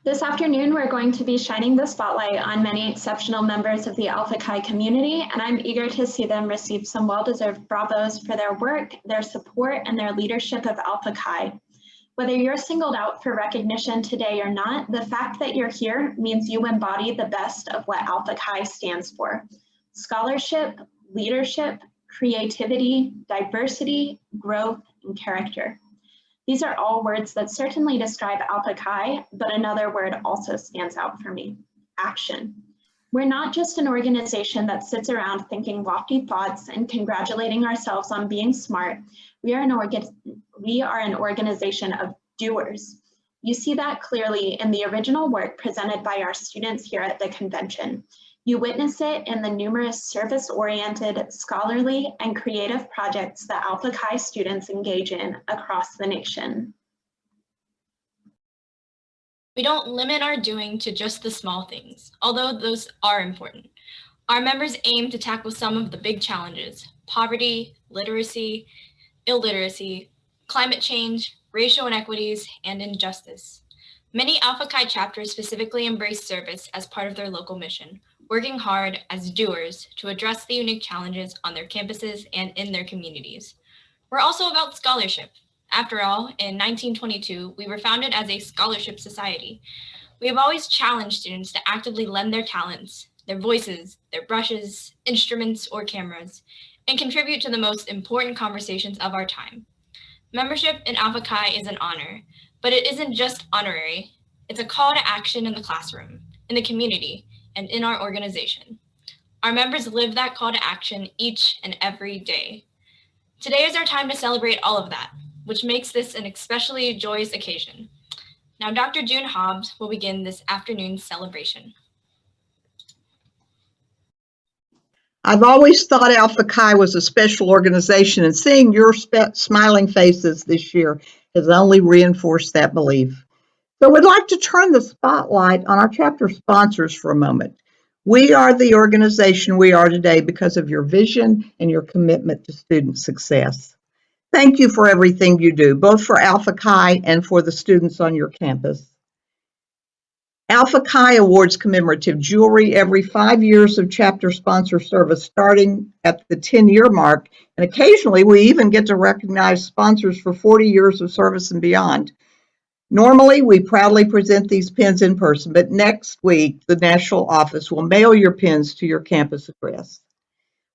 This afternoon, we're going to be shining the spotlight on many exceptional members of the Alpha Chi community, and I'm eager to see them receive some well-deserved bravos for their work, their support, and their leadership of Alpha Chi. Whether you're singled out for recognition today or not, the fact that you're here means you embody the best of what Alpha Chi stands for: scholarship, leadership, creativity, diversity, growth, and character. These are all words that certainly describe Alpha Chi, but another word also stands out for me: action. We're not just an organization that sits around thinking lofty thoughts and congratulating ourselves on being smart. We are an organization of doers. You see that clearly in the original work presented by our students here at the convention. You witness it in the numerous service-oriented, scholarly, and creative projects that Alpha Chi students engage in across the nation. We don't limit our doing to just the small things, although those are important. Our members aim to tackle some of the big challenges: poverty, literacy, illiteracy, climate change, racial inequities, and injustice. Many Alpha Chi chapters specifically embrace service as part of their local mission, working hard as doers to address the unique challenges on their campuses and in their communities. We're also about scholarship. After all, in 1922, we were founded as a scholarship society. We have always challenged students to actively lend their talents, their voices, their brushes, instruments, or cameras, and contribute to the most important conversations of our time. Membership in Alpha Chi is an honor, but it isn't just honorary. It's a call to action in the classroom, in the community, and in our organization. Our members live that call to action each and every day. Today is our time to celebrate all of that, which makes this an especially joyous occasion. Now, Dr. June Hobbs will begin this afternoon's celebration. I've always thought Alpha Chi was a special organization, and seeing your smiling faces this year has only reinforced that belief. So we'd like to turn the spotlight on our chapter sponsors for a moment. We are the organization we are today because of your vision and your commitment to student success. Thank you for everything you do, both for Alpha Chi and for the students on your campus. Alpha Chi awards commemorative jewelry every 5 years of chapter sponsor service, starting at the 10-year mark, and occasionally we even get to recognize sponsors for 40 years of service and beyond. Normally, we proudly present these pins in person, but next week, the national office will mail your pins to your campus address.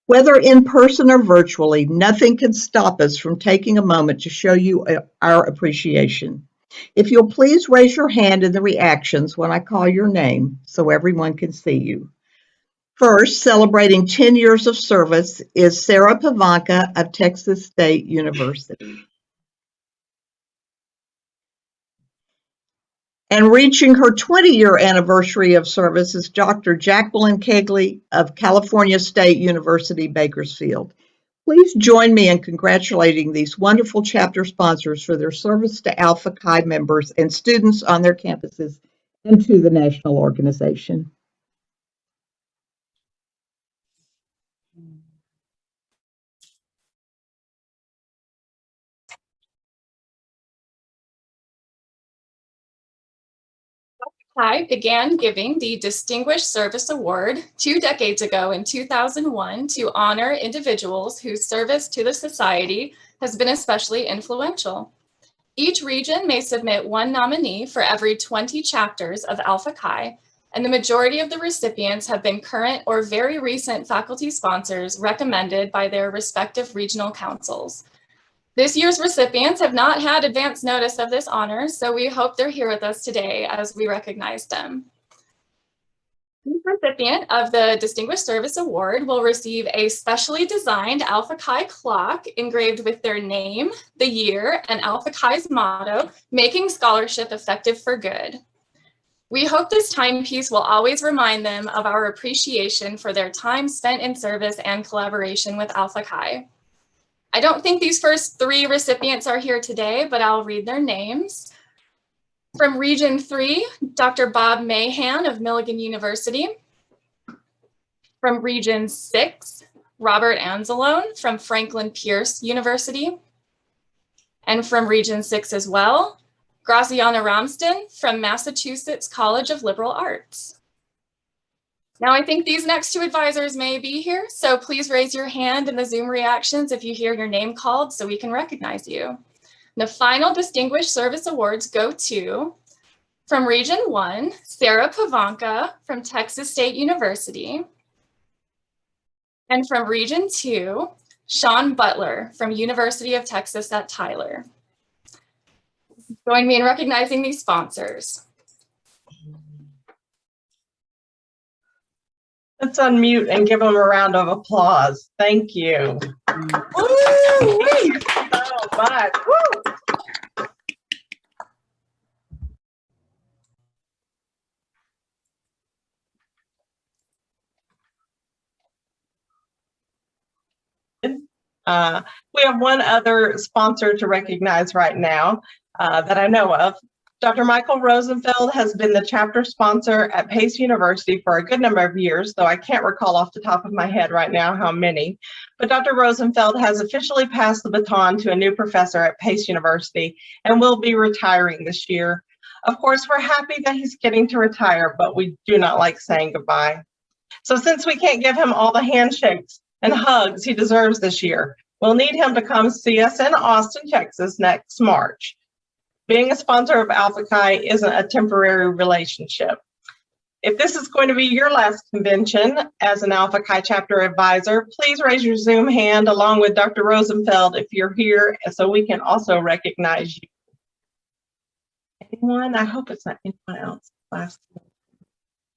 Whether in person or virtually, nothing can stop us from taking a moment to show you our appreciation. If you'll please raise your hand in the reactions when I call your name so everyone can see you. First, celebrating 10 years of service is Sarah Pavanka of Texas State University. And reaching her 20-year anniversary of service is Dr. Jacqueline Kegley of California State University, Bakersfield. Please join me in congratulating these wonderful chapter sponsors for their service to Alpha Chi members and students on their campuses and to the national organization. Chi began giving the Distinguished Service Award 2 decades ago in 2001 to honor individuals whose service to the society has been especially influential. Each region may submit one nominee for every 20 chapters of Alpha Chi, and the majority of the recipients have been current or very recent faculty sponsors recommended by their respective regional councils. This year's recipients have not had advance notice of this honor, so we hope they're here with us today as we recognize them. The recipient of the Distinguished Service Award will receive a specially designed Alpha Chi clock engraved with their name, the year, and Alpha Chi's motto, making scholarship effective for good. We hope this timepiece will always remind them of our appreciation for their time spent in service and collaboration with Alpha Chi. I don't think these first 3 recipients are here today, but I'll read their names. From Region 3, Dr. Bob Mahan of Milligan University. From Region 6, Robert Anzalone from Franklin Pierce University. And from Region 6 as well, Graziana Ramsden from Massachusetts College of Liberal Arts. Now, I think these next two advisors may be here, so please raise your hand in the Zoom reactions if you hear your name called so we can recognize you. The final Distinguished Service Awards go to, from Region 1, Sarah Pavanka from Texas State University, and from Region 2, Sean Butler from University of Texas at Tyler. Join me in recognizing these sponsors. Let's unmute and give them a round of applause. Thank you. Woo! Thank you so much. Woo! We have one other sponsor to recognize right now that I know of. Dr. Michael Rosenfeld has been the chapter sponsor at Pace University for a good number of years, though I can't recall off the top of my head right now how many. But Dr. Rosenfeld has officially passed the baton to a new professor at Pace University and will be retiring this year. Of course, we're happy that he's getting to retire, but we do not like saying goodbye. So since we can't give him all the handshakes and hugs he deserves this year, we'll need him to come see us in Austin, Texas next March. Being a sponsor of Alpha Chi isn't a temporary relationship. If this is going to be your last convention as an Alpha Chi chapter advisor, please raise your Zoom hand along with Dr. Rosenfeld if you're here, so we can also recognize you. Anyone? I hope it's not anyone else.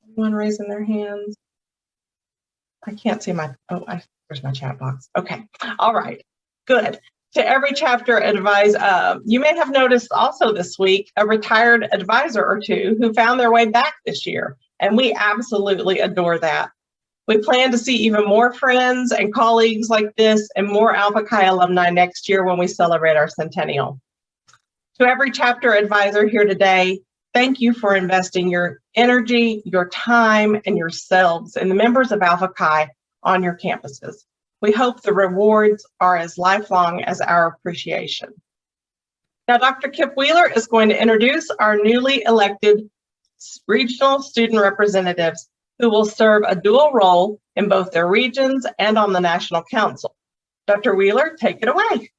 Anyone raising their hands? I can't see my, there's my chat box. Okay, all right, good. To every chapter advisor, you may have noticed also this week a retired advisor or two who found their way back this year, and we absolutely adore that. We plan to see even more friends and colleagues like this and more Alpha Chi alumni next year when we celebrate our centennial. To every chapter advisor here today, thank you for investing your energy, your time, and yourselves in the members of Alpha Chi on your campuses. We hope the rewards are as lifelong as our appreciation. Now, Dr. Kip Wheeler is going to introduce our newly elected regional student representatives who will serve a dual role in both their regions and on the National Council. Dr. Wheeler, take it away.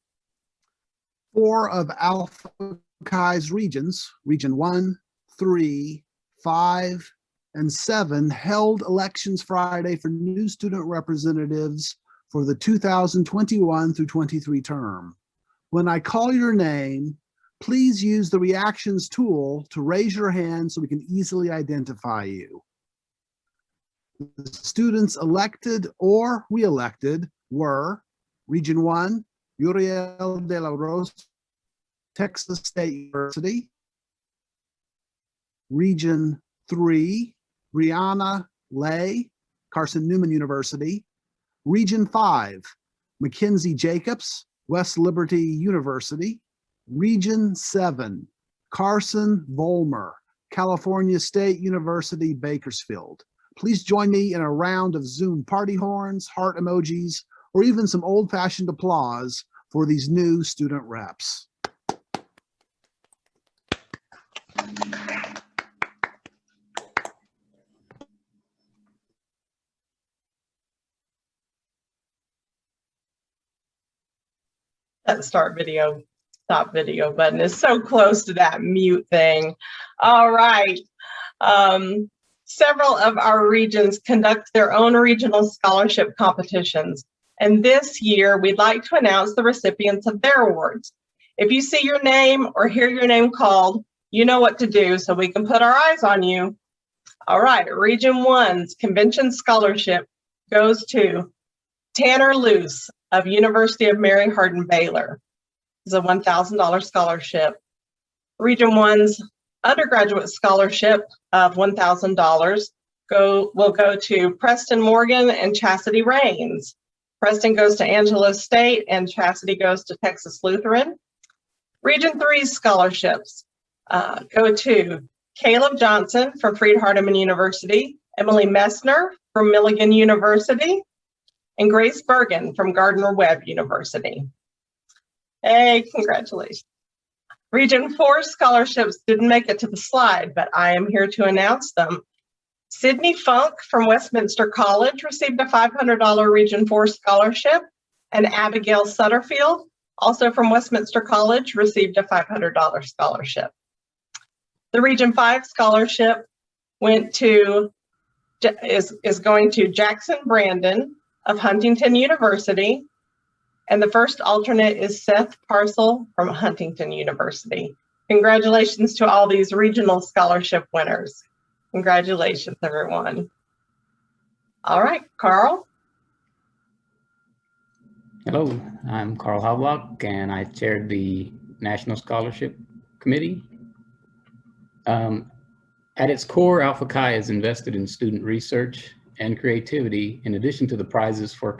4 of Alpha Chi's regions, Region 1, 3, 5, and 7, held elections Friday for new student representatives for the 2021 through 23 term. When I call your name, please use the reactions tool to raise your hand so we can easily identify you. The students elected or re-elected were Region 1, Uriel de la Rosa, Texas State University. Region 3, Brianna Lay, Carson Newman University. Region 5, Mackenzie Jacobs, West Liberty University. Region 7, Carson Vollmer, California State University, Bakersfield. Please join me in a round of Zoom party horns, heart emojis, or even some old-fashioned applause for these new student reps. That stop video button is so close to that mute thing. All right. Several of our regions conduct their own regional scholarship competitions. And this year, we'd like to announce the recipients of their awards. If you see your name or hear your name called, you know what to do so we can put our eyes on you. All right, Region 1's Convention Scholarship goes to Tanner Luce of University of Mary Hardin Baylor. It's a $1,000 scholarship. Region 1's undergraduate scholarship of $1,000 will go to Preston Morgan and Chastity Rains. Preston goes to Angelo State and Chastity goes to Texas Lutheran. Region 3's scholarships go to Caleb Johnson from Freed-Hardeman University, Emily Messner from Milligan University, and Grace Bergen from Gardner-Webb University. Hey, congratulations. Region 4 scholarships didn't make it to the slide, but I am here to announce them. Sydney Funk from Westminster College received a $500 Region 4 scholarship, and Abigail Sutterfield, also from Westminster College, received a $500 scholarship. The Region 5 scholarship is going to Jackson Brandon of Huntington University, and the first alternate is Seth Parcel from Huntington University. Congratulations to all these regional scholarship winners. Congratulations, everyone. All right, Carl. Hello, I'm Carl Haubach, and I chaired the National Scholarship Committee. At its core, Alpha Chi is invested in student research and creativity. In addition to the prizes for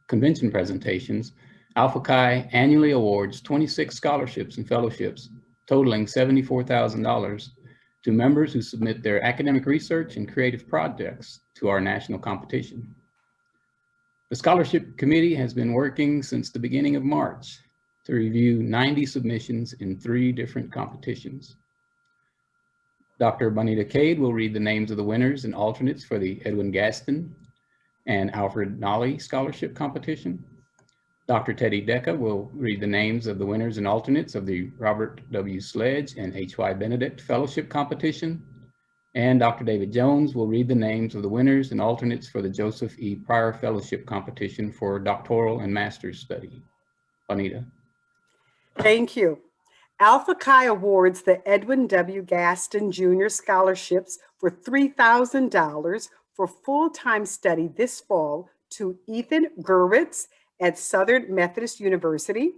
convention presentations, Alpha Chi annually awards 26 scholarships and fellowships, totaling $74,000 to members who submit their academic research and creative projects to our national competition. The Scholarship Committee has been working since the beginning of March to review 90 submissions in 3 different competitions. Dr. Bonita Cade will read the names of the winners and alternates for the Edwin Gaston and Alfred Nolly Scholarship Competition. Dr. Teddy Decca will read the names of the winners and alternates of the Robert W. Sledge and H.Y. Benedict Fellowship Competition. And Dr. David Jones will read the names of the winners and alternates for the Joseph E. Pryor Fellowship Competition for doctoral and master's study. Bonita. Thank you. Alpha Chi awards the Edwin W. Gaston Jr. scholarships for $3,000 for full-time study this fall to Ethan Gerwitz at Southern Methodist University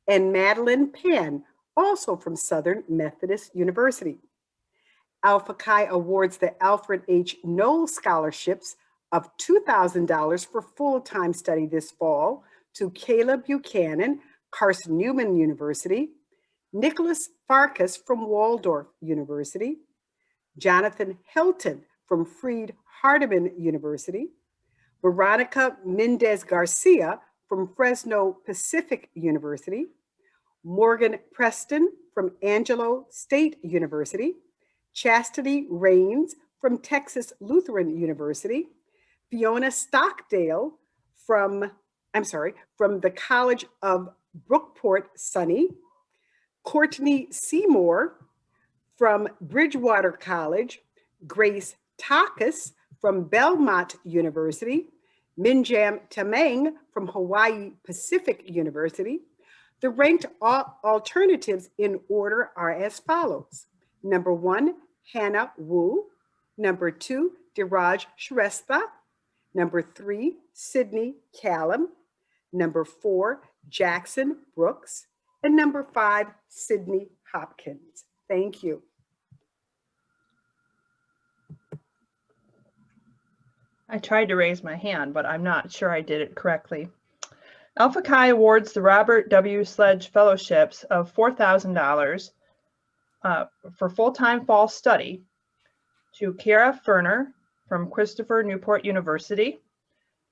and Madeline Penn, also from Southern Methodist University. Alpha Chi awards the Alfred H. Knoll scholarships of $2,000 for full-time study this fall to Caleb Buchanan, Carson Newman University, Nicholas Farkas from Waldorf University, Jonathan Helton from Freed Hardeman University, Veronica Mendez Garcia from Fresno Pacific University, Morgan Preston from Angelo State University, Chastity Rains from Texas Lutheran University, Fiona Stockdale from the College of Brookport Sunny, Courtney Seymour from Bridgewater College, Grace Takas from Belmont University, Minjam Tamang from Hawaii Pacific University. The ranked alternatives in order are as follows. Number 1, Hannah Wu. Number 2, Diraj Shrestha. Number 3, Sydney Callum. Number 4, Jackson Brooks. And number 5, Sydney Hopkins. Thank you. I tried to raise my hand, but I'm not sure I did it correctly. Alpha Chi awards the Robert W. Sledge Fellowships of $4,000 for full-time fall study to Kara Ferner from Christopher Newport University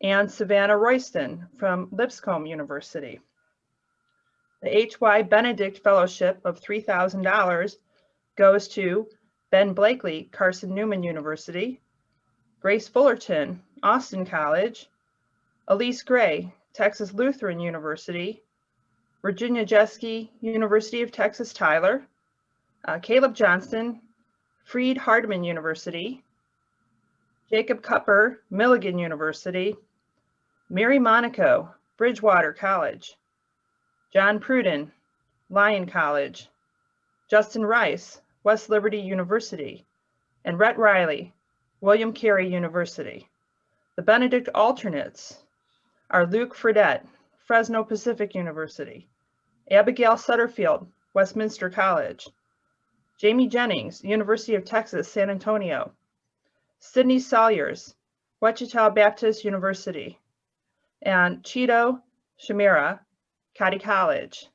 and Savannah Royston from Lipscomb University. The H.Y. Benedict Fellowship of $3,000 goes to Ben Blakely, Carson Newman University, Grace Fullerton, Austin College, Elise Gray, Texas Lutheran University, Virginia Jeske, University of Texas Tyler, Caleb Johnston, Freed Hardeman University, Jacob Cupper, Milligan University, Mary Monaco, Bridgewater College, John Pruden, Lyon College, Justin Rice, West Liberty University, and Rhett Riley, William Carey University. The Benedict alternates are Luke Fredette, Fresno Pacific University, Abigail Sutterfield, Westminster College, Jamie Jennings, University of Texas, San Antonio, Sydney Salyers, Wichita Baptist University, and Cheeto Shamira, Cady College.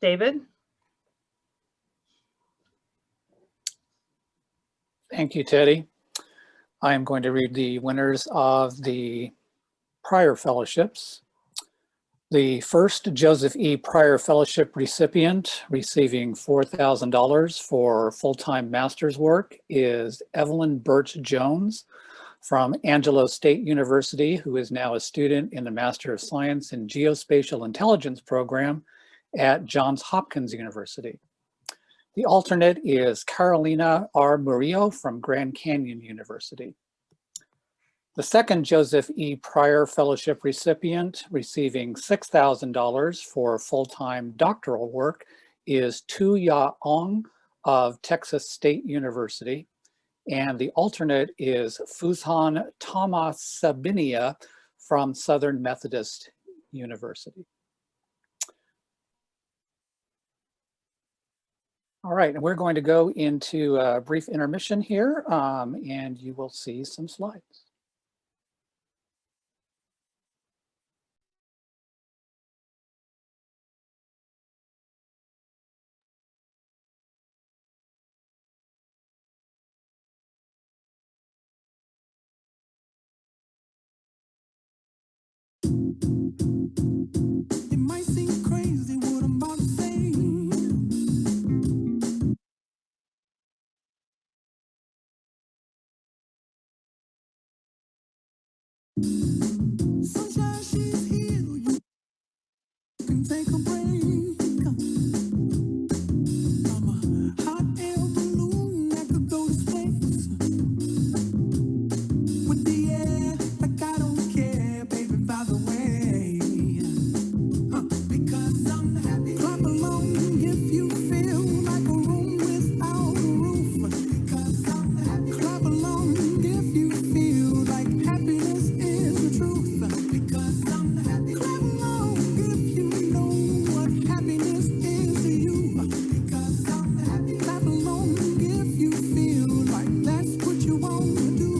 David? Thank you, Teddy. I am going to read the winners of the prior fellowships. The first Joseph E. Pryor Fellowship recipient receiving $4,000 for full-time master's work is Evelyn Birch Jones from Angelo State University, who is now a student in the Master of Science in Geospatial Intelligence program at Johns Hopkins University. The alternate is Carolina R. Murillo from Grand Canyon University. The second Joseph E. Pryor Fellowship recipient receiving $6,000 for full-time doctoral work is Tu Ya Ong of Texas State University. And the alternate is Fuzhan Tamasabinia from Southern Methodist University. All right, and we're going to go into a brief intermission here, and you will see some slides. It might seem crazy what I'm about to say. Sunshine, she's here. You can take a break. I'm a hot air balloon that could go to space. With the air, like I don't care, baby, by the way. Because I'm happy. Clap along if you feel like a room without a roof. Because I'm happy. Clap along if you feel like happiness is the truth. Because I'm happy. Clap along if you know what happiness is to you. Because I'm happy. Clap along if you feel like that's what you want to do.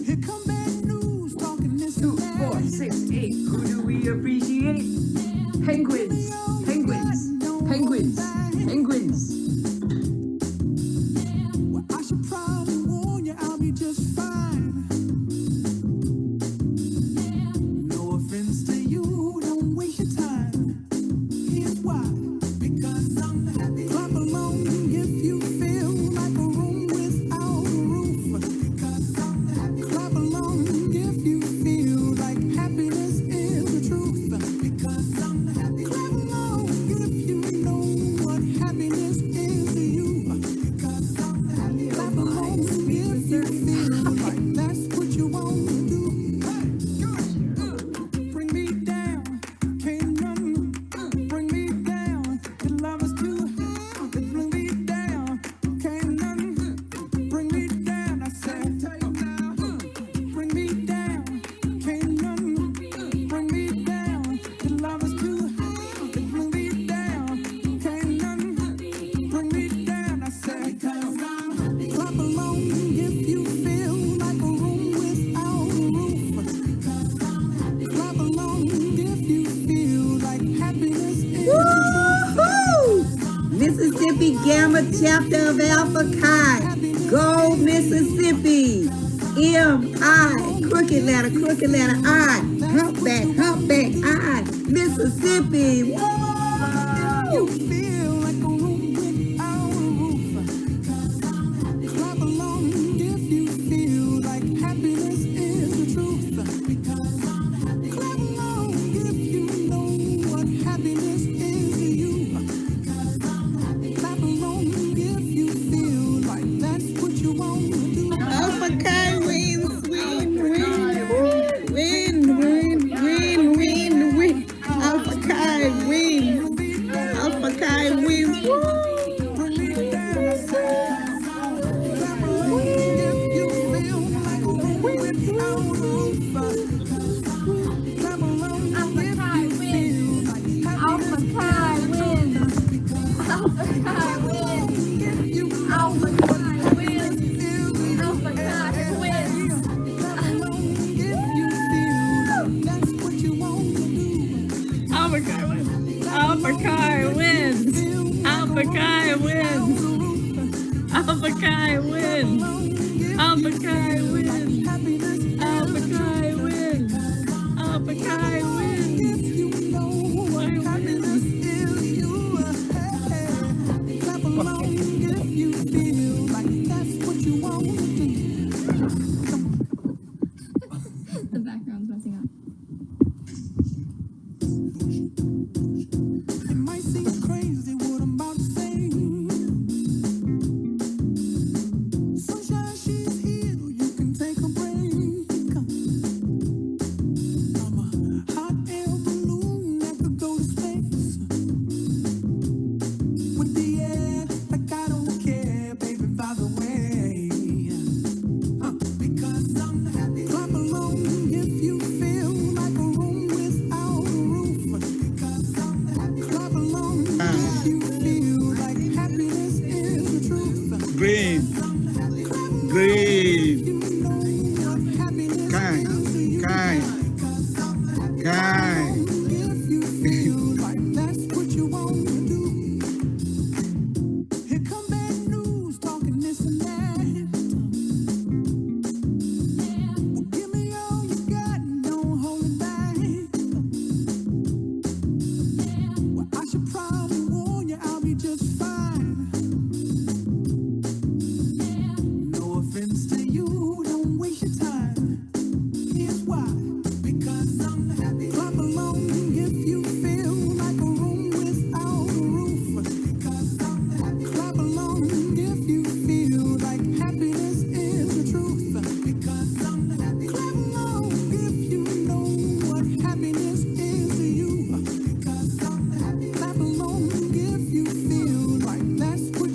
Here come bad news talking this 2, 4, 6, 8. Who do we appreciate? Penguins, penguins, penguins, penguins. Well, I should probably warn you, I'll be just fine. No offense to you, don't waste your time. Here's why. Because I'm happy. Clap along if you feel like a room without a roof. Because I'm happy. Clap along if you feel like happiness is the truth. Because I'm happy. Clap along if you know what happiness is to you. Because I'm happy. Clap along if you feel like that's what you want to do. Bring me down, can't none bring me down. Your love is too high. Bring me down, can't none bring me down. I said, bring me down, can't none bring me down. Your love is too high. Bring me down, can't none bring me down. I said, clap along if you feel like a room without a roof. Clap along if you feel like happiness is Woo-hoo! Mississippi Gamma chapter of Alpha Chi. Go Mississippi. M-I. Crooked letter, I. Humpback, I. Mississippi. Woo! you feel like a room without a roof. Clap along if you feel like happiness is the truth. Clap along if you know what happiness is to you. Clap along if you feel like that's what you want to do. Alpha Chi wins, win. Alpha Chi wins. Alpha Chi wins. Woo! Bring me down, I said. Clap along if you feel like a room without a roof. Clap along if you feel like Alpha Chi wins. Alpha Chi wins. if you Alpha Chi wins. Alpha Chi wins. if you feel that's what you want to do. Alpha Chi wins. Alpha Chi wins. Alpha Chi wins. Alpha Chi wins. Alpha Chi wins. Alpha Chi wins. Alpha Chi wins.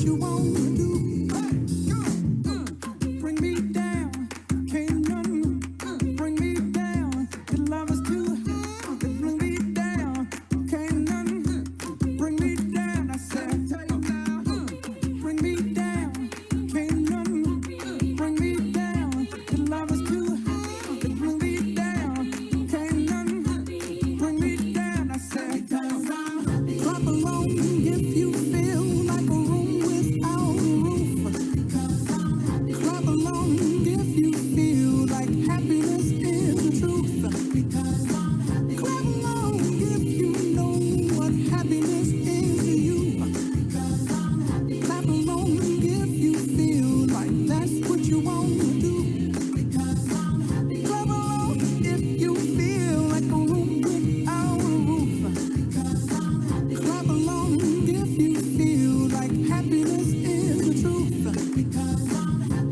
you wanna do. Bring me down, can't nothing bring me down. Your love is too high, bring me down, can't nothing bring me down. I said, bring me down, can't nothing bring me down. Your love is too high, bring me down, can't nothing bring me down. I said, clap along if you feel like a room without a roof. Clap along if you feel like happiness is the truth. Clap along if you know what happiness is to you. Clap along if you feel like that's what you want to do. Clap along if you feel like a room without a roof. Clap along if you feel like happiness is the truth.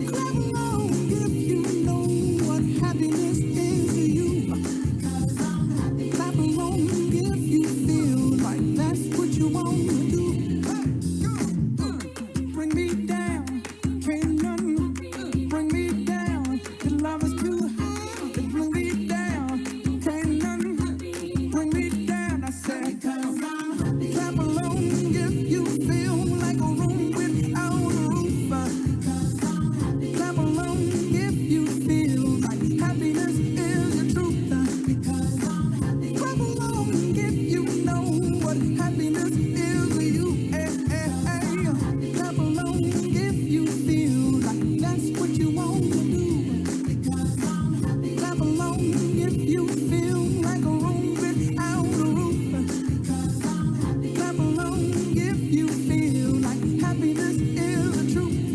Clap along if you know what happiness is to you. Clap along if you feel like that's what you want to do. Bring me down, can't nothing bring me down. Your love is too high, bring me down, can't nothing bring me down. I said, clap along if you feel like a room without a roof. Clap along if you feel like happiness is the truth. Clap along if you know what happiness is to you. Clap along if you feel like that's what you want to do. Clap along if you feel like a room without a roof. Clap along if you feel like happiness is the truth.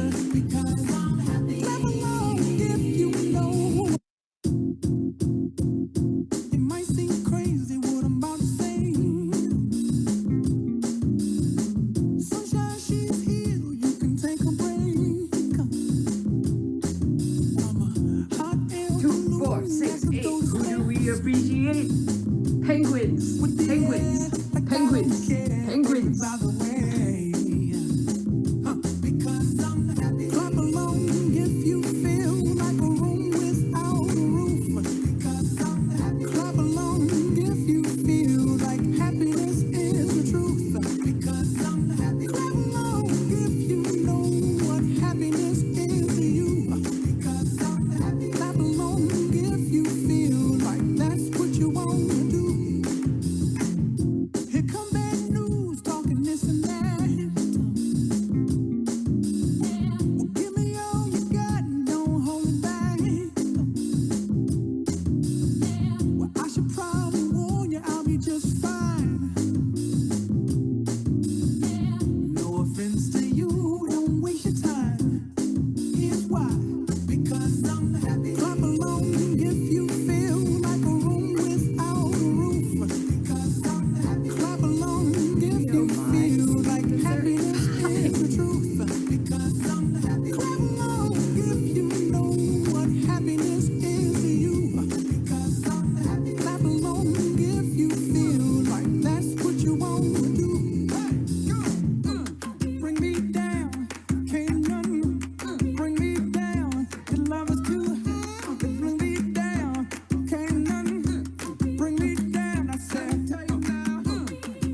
Clap along if you know. It might seem crazy what I'm about to say. Sunshine, she's here, you can take a break. I'm a hot air 2, 4, 6, 8. Who do we appreciate? Penguins, penguins, penguins, penguins. By the way, because I'm happy. Clap along if you feel like a room without a roof. Because I'm happy. Clap along if you feel like happiness is the truth. Because I'm happy. Clap along if you know what happiness is to you. Because I'm happy. Clap along if you feel like that's what you want to do. Here come bad news, talking this and that. Well, give me all you got and don't hold it back. Well, I should probably warn you, I'll be just fine. No offense to you, don't waste your time. Here's why. Because I'm happy. Clap along if you feel like a room without a roof. Because I'm happy. Clap along if you feel like happiness is the truth. Because I'm happy. Clap along if you know what happiness is to you. Because I'm happy. Clap along if you feel like that's what you want to do. Bring me down, can't nothing bring me down. Your love is too high, bring me down, can't nothing bring me down. I said,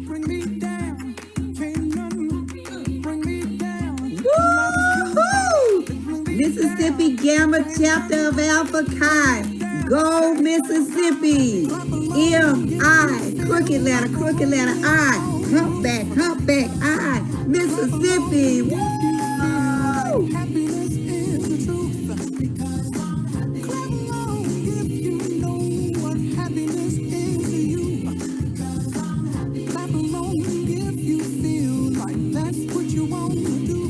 bring me down, can't nothing bring me down. Your love is too high, bring me Mississippi Gamma chapter of Alpha Chi. Go Mississippi. M-I. Crooked letter I. Humpback I. Mississippi. Woo! happiness is the truth. Because clap along if you know what happiness is to you. Clap along if you feel like that's what you want to do.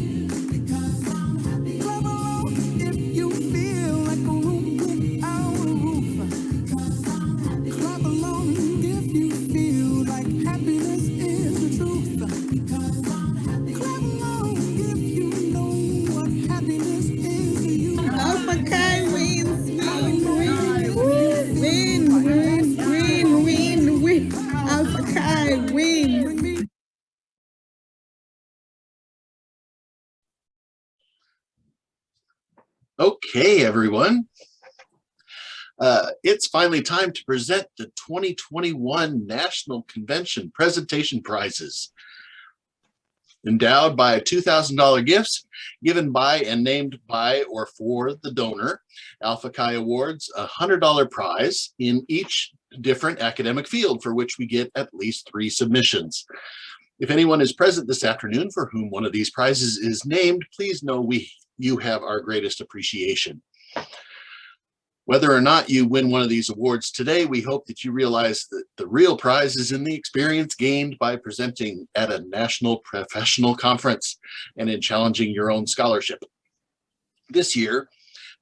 Clap along if you feel like a room without a roof. Clap along if you feel like happiness is the truth. Clap along if you Okay, everyone. It's finally time to present the 2021 National Convention Presentation Prizes. Endowed by $2,000 gifts given by and named by or for the donor, Alpha Chi awards a $100 prize in each different academic field for which we get at least 3 submissions. If anyone is present this afternoon for whom one of these prizes is named, please know you have our greatest appreciation. Whether or not you win one of these awards today, we hope that you realize that the real prize is in the experience gained by presenting at a national professional conference and in challenging your own scholarship. This year,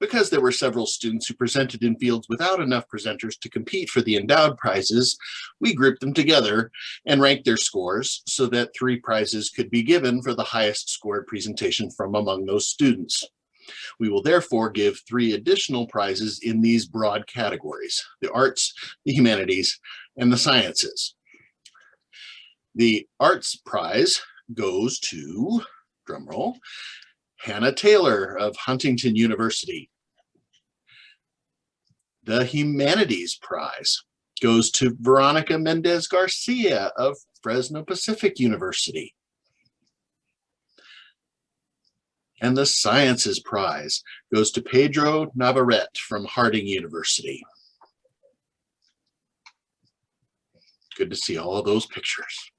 because there were several students who presented in fields without enough presenters to compete for the endowed prizes, we grouped them together and ranked their scores so that 3 prizes could be given for the highest scored presentation from among those students. We will therefore give 3 additional prizes in these broad categories: the arts, the humanities, and the sciences. The arts prize goes to, drumroll, Hannah Taylor of Huntington University. The humanities prize goes to Veronica Mendez Garcia of Fresno Pacific University. And the Sciences Prize goes to Pedro Navarrete from Harding University. Good to see all of those pictures.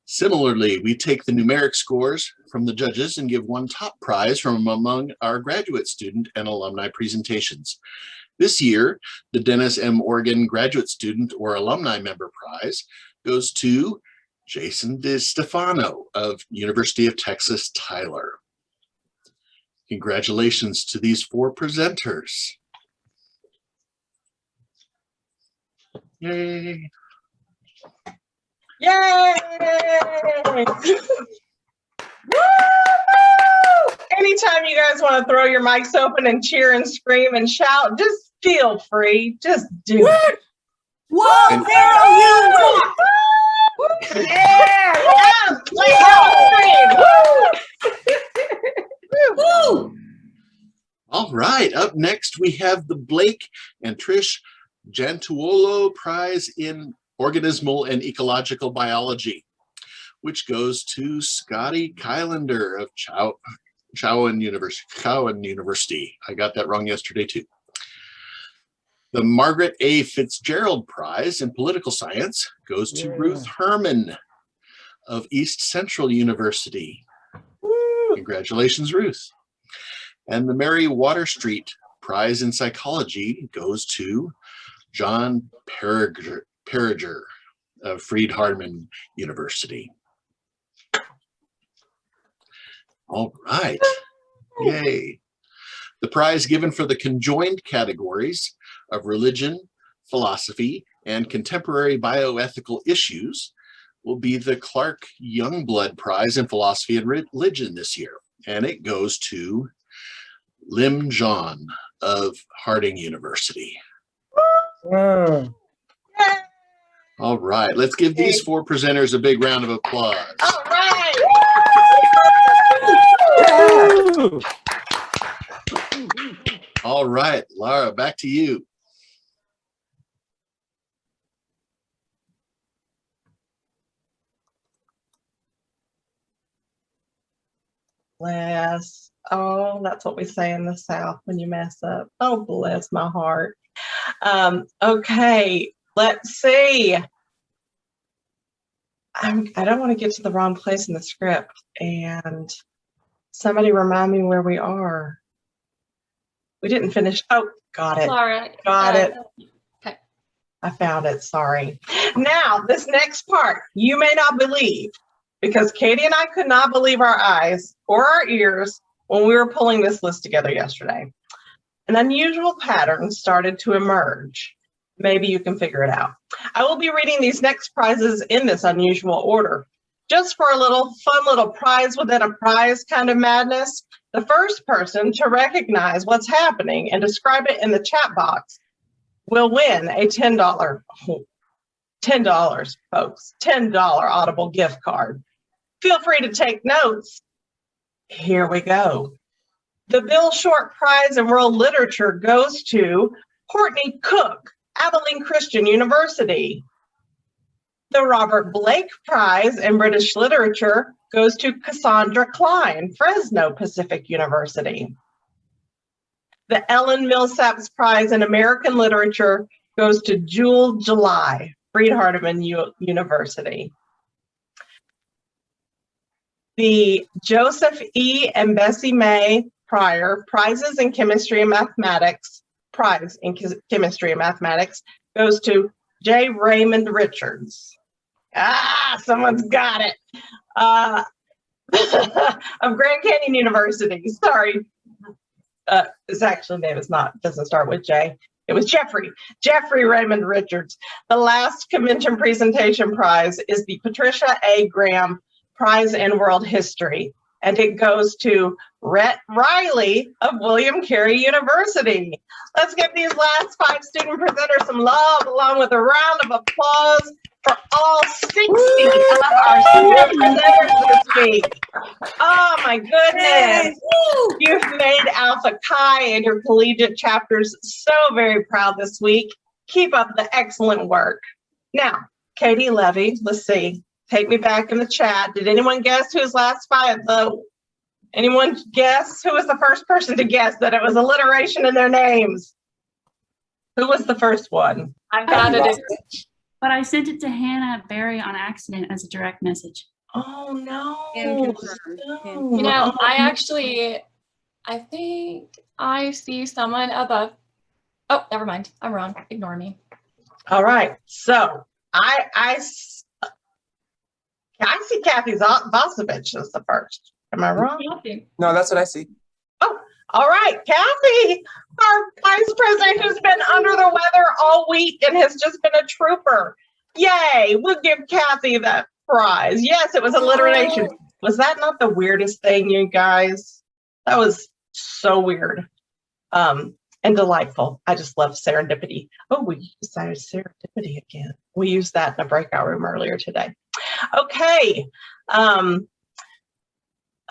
Similarly, we take the numeric scores from the judges and give 1 top prize from among our graduate student and alumni presentations. This year, the Dennis M. Organ Graduate Student or Alumni Member Prize goes to Jason DeStefano of University of Texas, Tyler. Congratulations to these 4 presenters. Yay. Yay! Woo! Anytime you guys want to throw your mics open and cheer and scream and shout, just feel free. Just do it. Whoa, girl, you rock! Yeah! Woo! All right, up next we have the Blake and Trish Jantuolo Prize in Organismal and Ecological Biology, which goes to Scotty Kylander of Cowan University. I got that wrong yesterday too. The Margaret A. Fitzgerald Prize in Political Science goes to Ruth Herman of East Central University. Woo. Congratulations, Ruth. And the Mary Water Street Prize in Psychology goes to John Perriger of Freed-Hardeman University. All right, yay. The prize given for the conjoined categories of religion, philosophy, and contemporary bioethical issues will be the Clark Youngblood Prize in Philosophy and Religion this year. And it goes to Lim John of Harding University. All right, let's give these 4 presenters a big round of applause. All right. All right, Laura, back to you. Bless. Oh, that's what we say in the South when you mess up. Oh, bless my heart. Okay, let's see. I don't want to get to the wrong place in the script, and somebody remind me where we are. We didn't finish. Oh, got it. Laura. Got it. Okay. I found it. Sorry. Now, this next part, you may not believe, because Katie and I could not believe our eyes or our ears when we were pulling this list together yesterday. An unusual pattern started to emerge. Maybe you can figure it out. I will be reading these next prizes in this unusual order. Just for a little fun little prize within a prize kind of madness, the first person to recognize what's happening and describe it in the chat box will win a $10, folks, $10 Audible gift card. Feel free to take notes. Here we go. The Bill Short Prize in World Literature goes to Courtney Cook, Abilene Christian University. The Robert Blake Prize in British Literature goes to Cassandra Klein, Fresno Pacific University. The Ellen Millsaps Prize in American Literature goes to Jewel July, Freed-Hardeman University. The Joseph E. and Bessie May Pryor Prizes in Chemistry and Mathematics, Prize in Chemistry and Mathematics goes to J. Raymond Richards. Ah, someone's got it. Of Grand Canyon University. Sorry. His actual name doesn't start with J. It was Jeffrey Raymond Richards. The last convention presentation prize is the Patricia A. Graham Prize in World History, and it goes to Rhett Riley of William Carey University. Let's give these last 5 student presenters some love, along with a round of applause for all 60 of our student presenters this week. Oh my goodness. You've made Alpha Chi and your collegiate chapters so very proud this week. Keep up the excellent work. Now, Katie Levy, let's see. Take me back in the chat. Did anyone guess whose last 5 though? Anyone guess who was the first person to guess that it was alliteration in their names? Who was the first one? I've got it. But I sent it to Hannah Barry on accident as a direct message. Oh no. You know, I think I see someone above. Oh, never mind. I'm wrong. Ignore me. All right. So I see Kathy Vosovich as the first. Am I wrong? No, that's what I see. Oh, all right. Kathy, our vice president who's been under the weather all week and has just been a trooper. Yay. We'll give Kathy that prize. Yes, it was alliteration. Was that not the weirdest thing, you guys? That was so weird. And delightful. I just love serendipity. Oh, we decided serendipity again. We used that in a breakout room earlier today. Okay.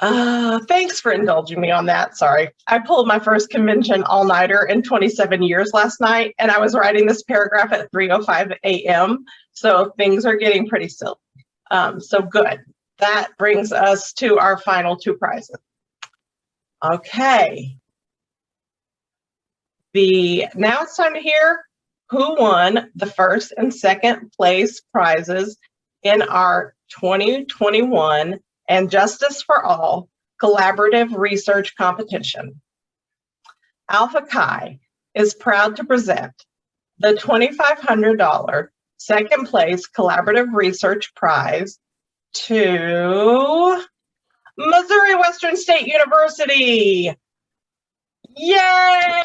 Thanks for indulging me on that. Sorry. I pulled my first convention all-nighter in 27 years last night, and I was writing this paragraph at 3:05 a.m. So things are getting pretty silly. So good. That brings us to our final 2 prizes. Okay. Now it's time to hear who won the first and second place prizes in our 2021 and Justice for All collaborative research competition. Alpha Chi is proud to present the $2,500 second place collaborative research prize to Missouri Western State University. Yay!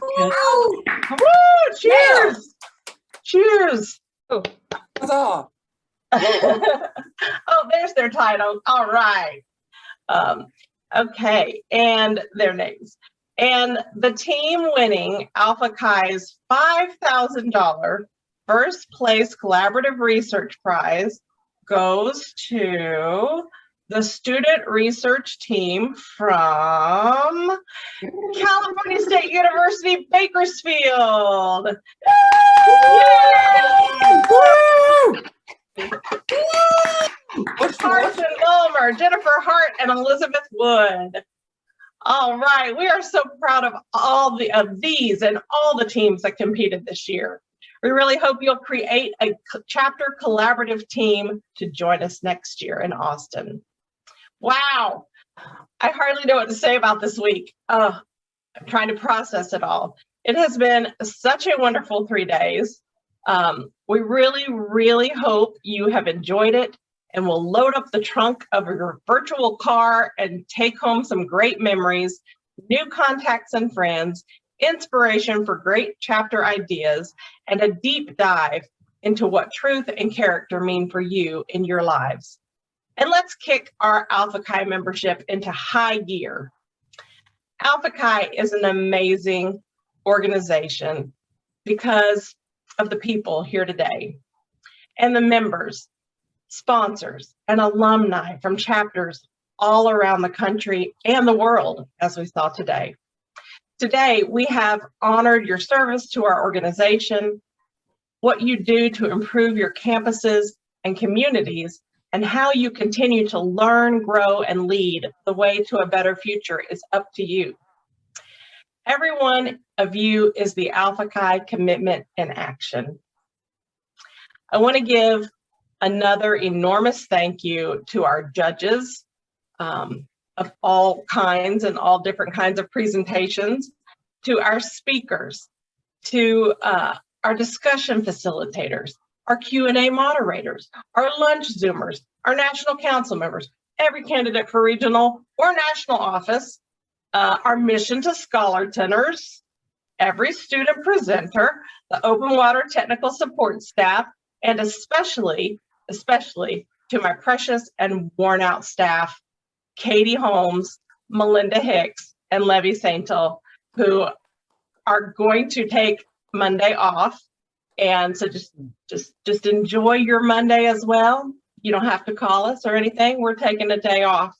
Woo! Cheers! Cheers! Oh, oh, there's their title. All right. Okay, and their names. And the team winning Alpha Chi's $5,000 first place collaborative research prize goes to the student research team from California State University, Bakersfield. Carson Ulmer, Jennifer Hart, and Elizabeth Wood. All right, we are so proud of all of these and all the teams that competed this year. We really hope you'll create a chapter collaborative team to join us next year in Austin. Wow, I hardly know what to say about this week. I'm trying to process it all. It has been such a wonderful 3 days. We really, really hope you have enjoyed it and will load up the trunk of your virtual car and take home some great memories, new contacts and friends, inspiration for great chapter ideas, and a deep dive into what truth and character mean for you in your lives. And let's kick our Alpha Chi membership into high gear. Alpha Chi is an amazing organization because of the people here today and the members, sponsors, and alumni from chapters all around the country and the world, as we saw today. Today, we have honored your service to our organization, what you do to improve your campuses and communities, and how you continue to learn, grow, and lead the way to a better future is up to you. Every one of you is the Alpha Chi commitment in action. I want to give another enormous thank you to our judges of all kinds and all different kinds of presentations, to our speakers, to our discussion facilitators, our Q&A moderators, our lunch Zoomers, our national council members, every candidate for regional or national office, our mission to scholartoners, every student presenter, the open water technical support staff, and especially to my precious and worn out staff, Katie Holmes, Melinda Hicks, and Levy Saintel, who are going to take Monday off. And so just enjoy your Monday as well. You don't have to call us or anything. We're taking a day off.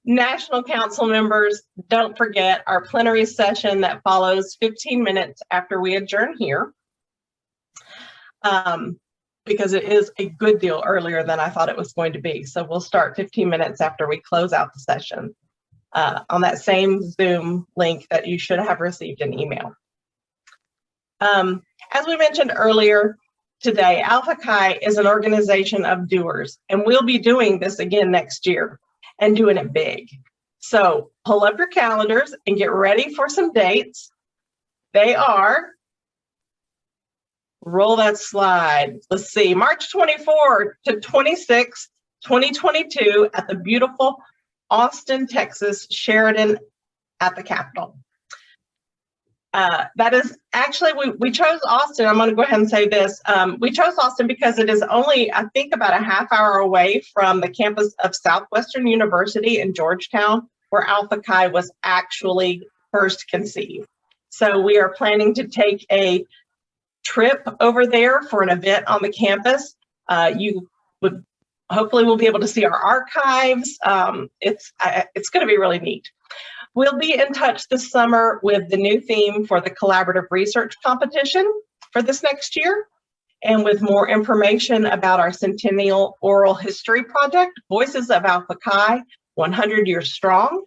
National Council members, don't forget our plenary session that follows 15 minutes after we adjourn here, because it is a good deal earlier than I thought it was going to be. So we'll start 15 minutes after we close out the session on that same Zoom link that you should have received an email. As we mentioned earlier today, Alpha Chi is an organization of doers, and we'll be doing this again next year and doing it big. So pull up your calendars and get ready for some dates. They are, roll that slide. Let's see, March 24 to 26, 2022 at the beautiful Austin, Texas, Sheridan at the Capitol. That is actually, we chose Austin. I'm going to go ahead and say this. We chose Austin because it is only, I think, about a half hour away from the campus of Southwestern University in Georgetown, where Alpha Chi was actually first conceived. So we are planning to take a trip over there for an event on the campus. You would hopefully we'll be able to see our archives. It's going to be really neat. We'll be in touch this summer with the new theme for the collaborative research competition for this next year, and with more information about our centennial oral history project, Voices of Alpha Chi, 100 Years Strong.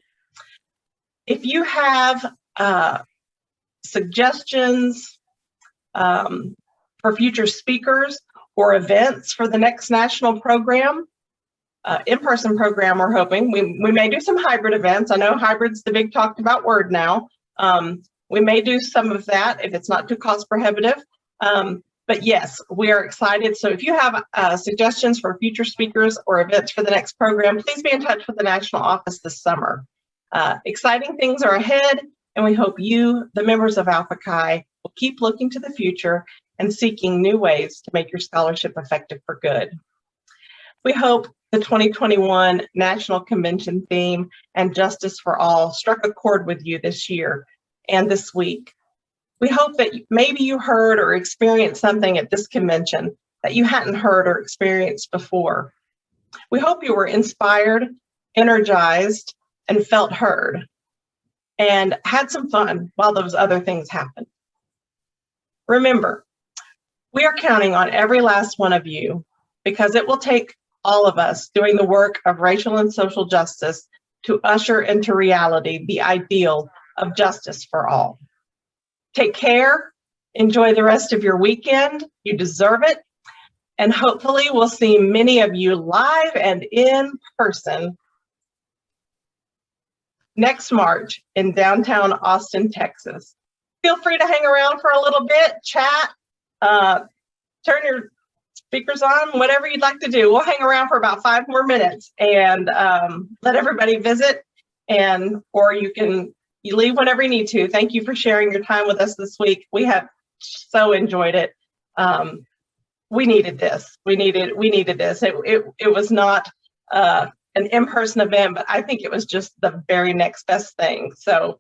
If you have suggestions for future speakers or events for the next national program, in-person program, we're hoping. We may do some hybrid events. I know hybrid's the big talked about word now. We may do some of that if it's not too cost prohibitive. But yes, we are excited. So if you have suggestions for future speakers or events for the next program, please be in touch with the national office this summer. Exciting things are ahead, and we hope you, the members of Alpha Chi, will keep looking to the future and seeking new ways to make your scholarship effective for good. We hope the 2021 National Convention theme and Justice for All struck a chord with you this year and this week. We hope that maybe you heard or experienced something at this convention that you hadn't heard or experienced before. We hope you were inspired, energized, and felt heard, and had some fun while those other things happened. Remember, we are counting on every last one of you, because it will take all of us doing the work of racial and social justice to usher into reality the ideal of justice for all. Take care, enjoy the rest of your weekend, you deserve it, and hopefully we'll see many of you live and in person next March in downtown Austin, Texas. Feel free to hang around for a little bit, chat, turn your speakers on, whatever you'd like to do. We'll hang around for about 5 more minutes and let everybody visit, or you leave whenever you need to. Thank you for sharing your time with us this week. We have so enjoyed it. We needed this. We needed this. It was not an in-person event, but I think it was just the very next best thing. So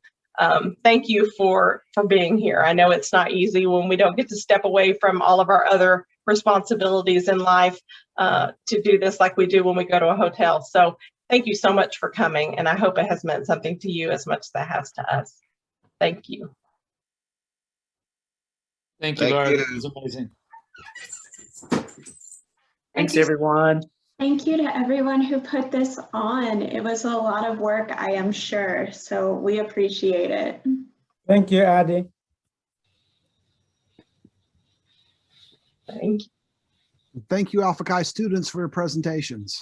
thank you for being here. I know it's not easy when we don't get to step away from all of our other responsibilities in life to do this like we do when we go to a hotel. So Thank you so much for coming, and I hope it has meant something to you as much as it has to us. Thank you. Thank you, Thank Laura. you. That was amazing. Thanks, everyone. Thank you to everyone who put this on. It was a lot of work, I am sure, so we appreciate it. Thank you, Adi. Thank you. Thank you, Alpha Chi students, for your presentations.